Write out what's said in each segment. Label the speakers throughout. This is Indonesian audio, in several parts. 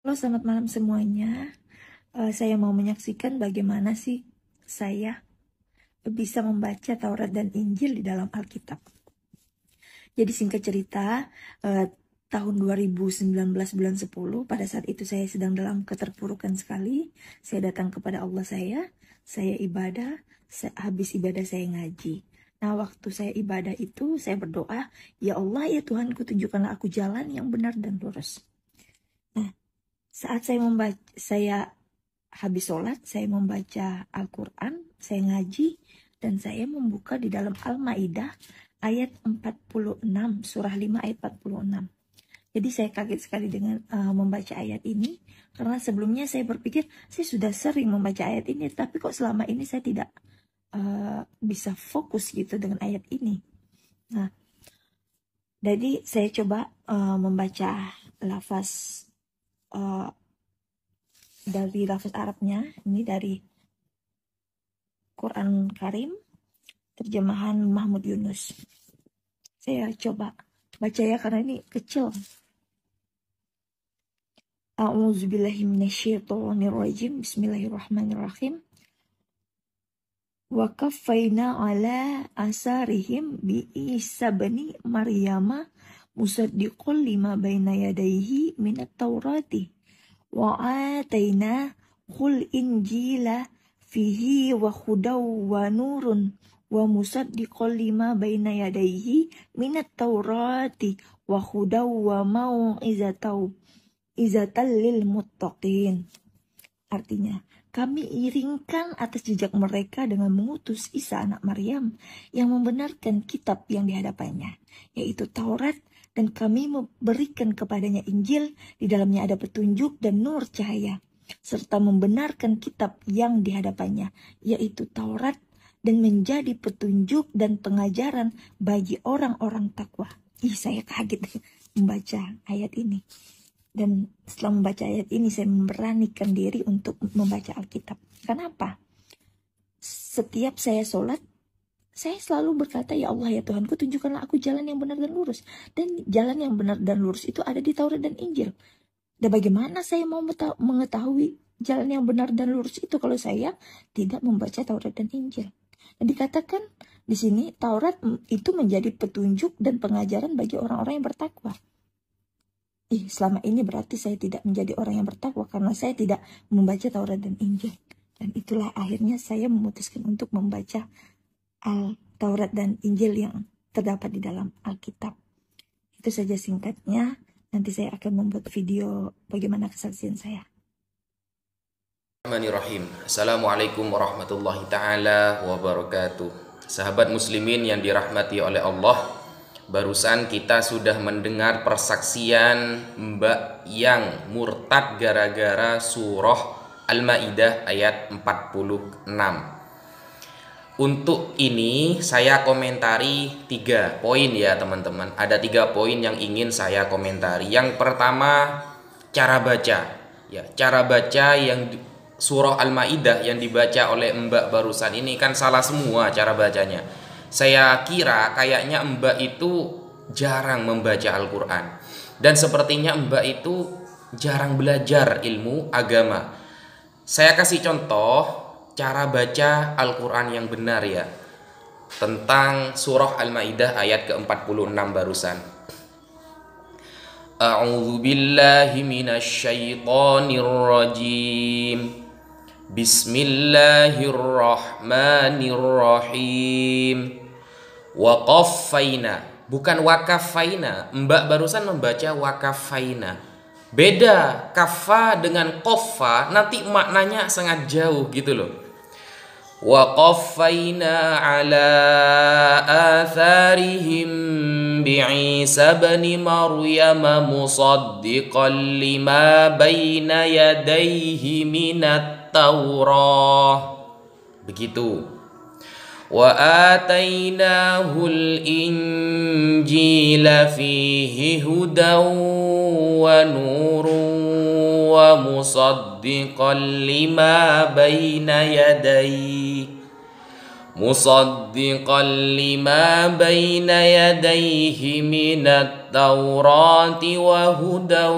Speaker 1: Halo, selamat malam semuanya. Saya mau menyaksikan bagaimana sih saya bisa membaca Taurat dan Injil di dalam Alkitab. Jadi singkat cerita, tahun 2019 bulan 10, pada saat itu saya sedang dalam keterpurukan sekali. Saya datang kepada Allah saya ibadah, habis ibadah saya ngaji. Nah, waktu saya ibadah itu, saya berdoa, "Ya Allah, ya Tuhanku, tunjukkanlah aku jalan yang benar dan lurus." Nah, saat saya habis sholat, saya membaca Al-Quran, saya ngaji, dan saya membuka di dalam Al-Ma'idah ayat 46, surah 5 ayat 46. Jadi saya kaget sekali dengan membaca ayat ini, karena sebelumnya saya berpikir, saya sudah sering membaca ayat ini, tapi kok selama ini saya tidak bisa fokus gitu dengan ayat ini. Nah, jadi saya coba membaca lafaz dari lafaz Arabnya, ini dari Quran Karim, terjemahan Mahmud Yunus. Saya coba baca ya, karena ini kecil. A'udzubillahiminasyaitonirrajim. Bismillahirrahmanirrahim. Wa kaffayna ala asarihim bi Isa bani Maryama musaddiqul lima baina yadayhi minat taurati wa ataina qul injila fihi wa hudaw wa nurun wa musaddiqul lima baina yadayhi minat taurati wa hudaw wa mau'izatal lil muttaqin. Artinya, kami iringkan atas jejak mereka dengan mengutus Isa anak Maryam yang membenarkan kitab yang di hadapannya, yaitu Taurat, dan kami memberikan kepadanya Injil, di dalamnya ada petunjuk dan nur cahaya, serta membenarkan kitab yang di hadapannya, yaitu Taurat, dan menjadi petunjuk dan pengajaran bagi orang-orang takwa. Saya kaget membaca ayat ini. Dan setelah membaca ayat ini, saya memberanikan diri untuk membaca Alkitab. Kenapa? Setiap saya sholat, saya selalu berkata, "Ya Allah, ya Tuhanku, tunjukkanlah aku jalan yang benar dan lurus." Dan jalan yang benar dan lurus itu ada di Taurat dan Injil. Dan bagaimana saya mau mengetahui jalan yang benar dan lurus itu kalau saya tidak membaca Taurat dan Injil? Dan dikatakan di sini, Taurat itu menjadi petunjuk dan pengajaran bagi orang-orang yang bertakwa. Selama ini berarti saya tidak menjadi orang yang bertakwa karena saya tidak membaca Taurat dan Injil. Dan itulah akhirnya saya memutuskan untuk membaca Taurat dan Injil yang terdapat di dalam Alkitab. Itu saja singkatnya. Nanti saya akan membuat video bagaimana kesaksian saya.
Speaker 2: Bismillahirrahmanirrahim. Assalamualaikum warahmatullahi ta'ala wabarakatuh. Sahabat muslimin yang dirahmati oleh Allah, barusan kita sudah mendengar persaksian mbak yang murtad gara-gara surah Al-Ma'idah ayat 46. Untuk ini saya komentari 3 poin ya teman-teman. Ada 3 poin yang ingin saya komentari. Yang pertama, cara baca. Ya, cara baca yang surah Al-Ma'idah yang dibaca oleh mbak barusan ini kan salah semua cara bacanya. Saya kira kayaknya mbak itu jarang membaca Al-Quran, dan sepertinya mbak itu jarang belajar ilmu agama. Saya kasih contoh cara baca Al-Quran yang benar ya, tentang surah Al-Ma'idah ayat ke-46 barusan. A'udzu billahi minasyaitonir rajim. Bismillahirrahmanirrahim. Waqaffaina, bukan wakafaina. Mbak barusan membaca wakafaina. Beda kafa dengan qaffa, nanti maknanya sangat jauh gitu loh. Waqaffaina ala atharihim bi'Isa bani Maryam musaddiqan lima baina yadayhi minat Taurah. Begitu. Wa atainahul injila fihi hudaw wa nurun wa musaddiqan lima baina yadayhi musaddiqan lima baina yadayhi minat taurati wa hudaw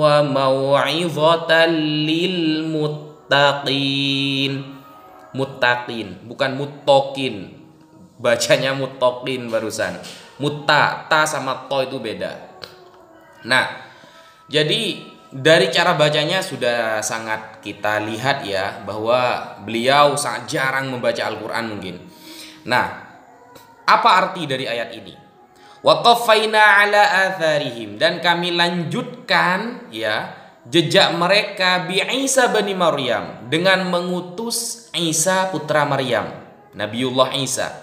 Speaker 2: wa mau'izatan lil muttaqin. Muttaqin, bukan muttaqin. Bacanya muttaqin barusan. Mutta, ta sama to itu beda. Nah, jadi dari cara bacanya sudah sangat kita lihat ya, bahwa beliau sangat jarang membaca Al-Quran mungkin. Nah, apa arti dari ayat ini? Wa qaffayna ala atharihim, dan kami lanjutkan ya jejak mereka bi Isa bani Maryam, dengan mengutus Isa putra Maryam, Nabiullah Isa.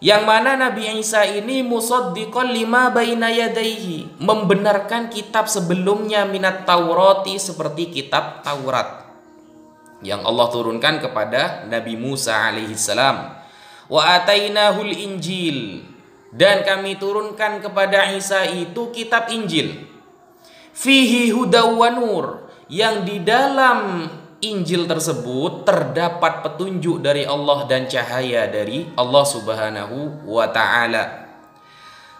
Speaker 2: Yang mana Nabi Isa ini musaddiqan lima baina yadayhi, membenarkan kitab sebelumnya minat Taurati, seperti kitab Taurat yang Allah turunkan kepada Nabi Musa alaihissalam. Wa atainahul Injil, dan kami turunkan kepada Isa itu kitab Injil. Fihi hudaw wa nur, yang di dalam Injil tersebut terdapat petunjuk dari Allah dan cahaya dari Allah Subhanahu wa taala.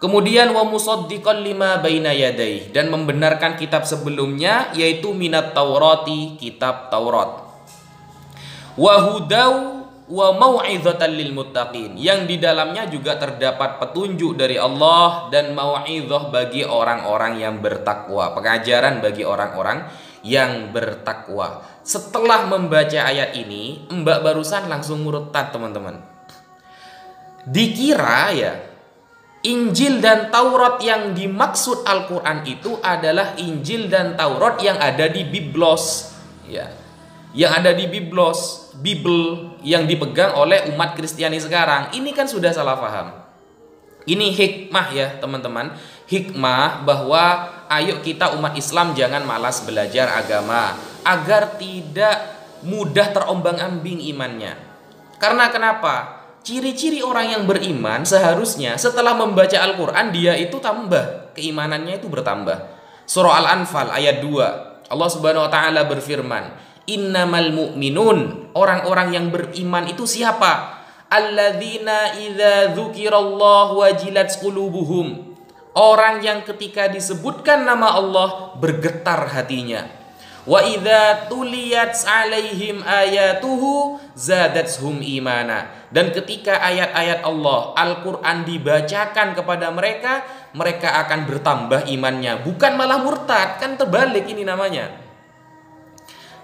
Speaker 2: Kemudian wa musaddiqan lima baina yadayhi, dan membenarkan kitab sebelumnya yaitu minat Taurati, kitab Taurat. Wa hudaw wa mau'izatan lil muttaqin, yang di dalamnya juga terdapat petunjuk dari Allah dan mau'izah bagi orang-orang yang bertakwa, pengajaran bagi orang-orang yang bertakwa. Setelah membaca ayat ini, Mbak barusan langsung murtad teman-teman. Dikira ya Injil dan Taurat yang dimaksud Al-Quran itu adalah Injil dan Taurat yang ada di Biblos ya, yang ada di Biblos, Bible yang dipegang oleh umat Kristiani sekarang. Ini kan sudah salah paham. Ini hikmah ya teman-teman, hikmah bahwa ayo kita umat Islam jangan malas belajar agama agar tidak mudah terombang-ambing imannya. Karena kenapa? Ciri-ciri orang yang beriman seharusnya setelah membaca Al-Quran dia itu tambah, keimanannya itu bertambah. Surah Al-Anfal ayat 2, Allah Subhanahu wa taala berfirman, innamal mu'minun, orang-orang yang beriman itu siapa? Alladzina idza dzukirallahu wajilat qulubuhum, orang yang ketika disebutkan nama Allah bergetar hatinya. Wa idza tuliyat alaihim ayatuhu zadatuhum imana, dan ketika ayat-ayat Allah Al-Quran dibacakan kepada mereka, mereka akan bertambah imannya, bukan malah murtad. Kan terbalik ini namanya.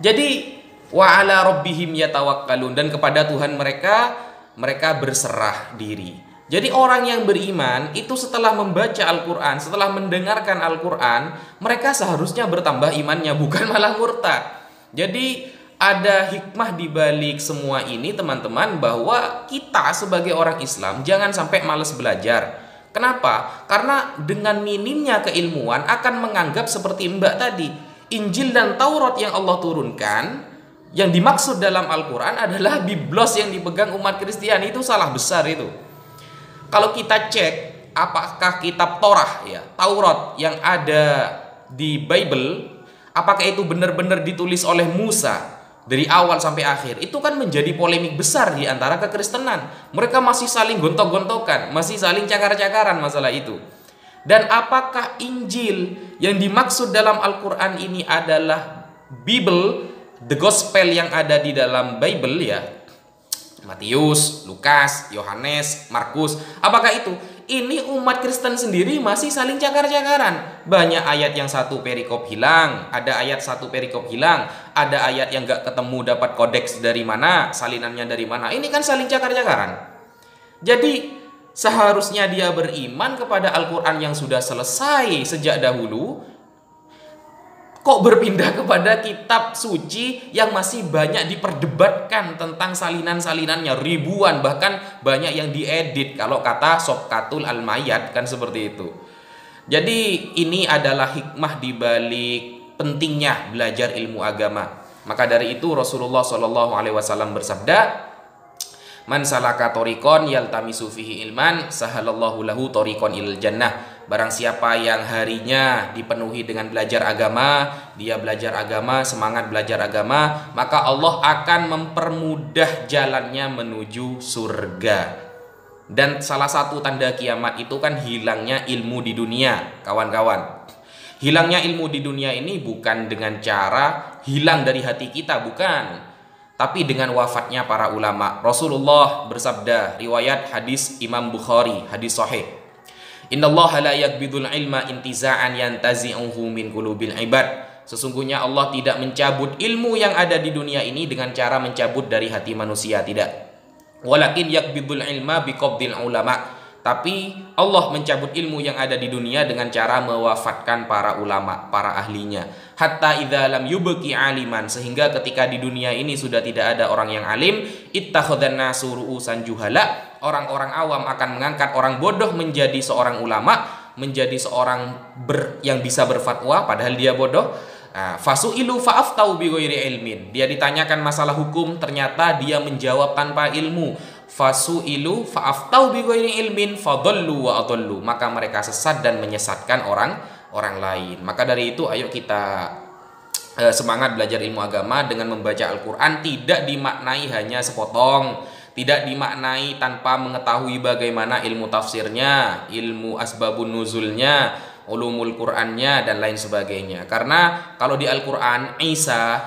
Speaker 2: Jadi wa ala rabbihim yatawakkalun, dan kepada Tuhan mereka berserah diri. Jadi orang yang beriman itu setelah membaca Al-Quran, setelah mendengarkan Al-Quran, mereka seharusnya bertambah imannya, bukan malah murtad. Jadi ada hikmah di balik semua ini teman-teman, bahwa kita sebagai orang Islam jangan sampai malas belajar. Kenapa? Karena dengan minimnya keilmuan akan menganggap seperti Mbak tadi, Injil dan Taurat yang Allah turunkan, yang dimaksud dalam Al-Quran adalah Biblos yang dipegang umat Kristiani. Itu salah besar itu. Kalau kita cek apakah kitab Torah ya, Taurat yang ada di Bible, apakah itu benar-benar ditulis oleh Musa dari awal sampai akhir, itu kan menjadi polemik besar di antara kekristenan. Mereka masih saling gontok-gontokan, masih saling cakar-cakaran masalah itu. Dan apakah Injil yang dimaksud dalam Al-Quran ini adalah Bible, the Gospel yang ada di dalam Bible ya, Matius, Lukas, Yohanes, Markus, apakah itu? Ini umat Kristen sendiri masih saling cakar-cakaran. Banyak ayat yang satu perikop hilang, ada ayat satu perikop hilang, ada ayat yang gak ketemu dapat kodeks dari mana, salinannya dari mana. Ini kan saling cakar-cakaran. Jadi seharusnya dia beriman kepada Al-Quran yang sudah selesai sejak dahulu. Kok berpindah kepada kitab suci yang masih banyak diperdebatkan tentang salinan-salinannya, ribuan, bahkan banyak yang diedit, kalau kata Sobkatul Al-Mayat kan seperti itu. Jadi ini adalah hikmah dibalik pentingnya belajar ilmu agama. Maka dari itu Rasulullah SAW bersabda, man salaka tariqan yaltamisu fihi ilman sahalallahu lahu tariqan ilal jannah. Barang siapa yang harinya dipenuhi dengan belajar agama, dia belajar agama, semangat belajar agama, maka Allah akan mempermudah jalannya menuju surga. Dan salah satu tanda kiamat itu kan hilangnya ilmu di dunia, kawan-kawan. Hilangnya ilmu di dunia ini bukan dengan cara hilang dari hati kita, bukan, tapi dengan wafatnya para ulama. Rasulullah bersabda, riwayat hadis Imam Bukhari, hadis sahih, Innallaha la yakbidul ilma intiza'an yantazi'uhu min qulubil ibad. Sesungguhnya Allah tidak mencabut ilmu yang ada di dunia ini dengan cara mencabut dari hati manusia, tidak. Walakin yakbidul ilma biqabdil ulama. Tapi Allah mencabut ilmu yang ada di dunia dengan cara mewafatkan para ulama, para ahlinya. Hatta idza lam yubqi aliman, sehingga ketika di dunia ini sudah tidak ada orang yang alim, ittakhadhan nasu ru'usan juhala. Orang-orang awam akan mengangkat orang bodoh menjadi seorang ulama, menjadi seorang yang bisa berfatwa padahal dia bodoh. Fasu'ilu fa'aftau bighairi ilmin. Dia ditanyakan masalah hukum, ternyata dia menjawab tanpa ilmu. Fasu'ilu fa'aftau bighairi ilmin fadallu wa adallu. Maka mereka sesat dan menyesatkan orang lain. Maka dari itu ayo kita semangat belajar ilmu agama dengan membaca Al-Quran. Tidak dimaknai hanya sepotong, tidak dimaknai tanpa mengetahui bagaimana ilmu tafsirnya, ilmu asbabun nuzulnya, ulumul Qur'annya, dan lain sebagainya. Karena kalau di Al-Quran,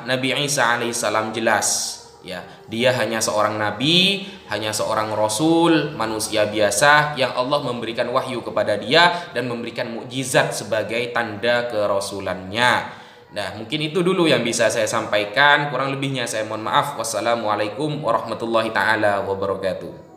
Speaker 2: Nabi Isa alaihissalam jelas, ya, dia hanya seorang nabi, hanya seorang rasul, manusia biasa yang Allah memberikan wahyu kepada dia dan memberikan mukjizat sebagai tanda kerasulannya. Nah, mungkin itu dulu yang bisa saya sampaikan. Kurang lebihnya saya mohon maaf. Wassalamualaikum warahmatullahi taala wabarakatuh.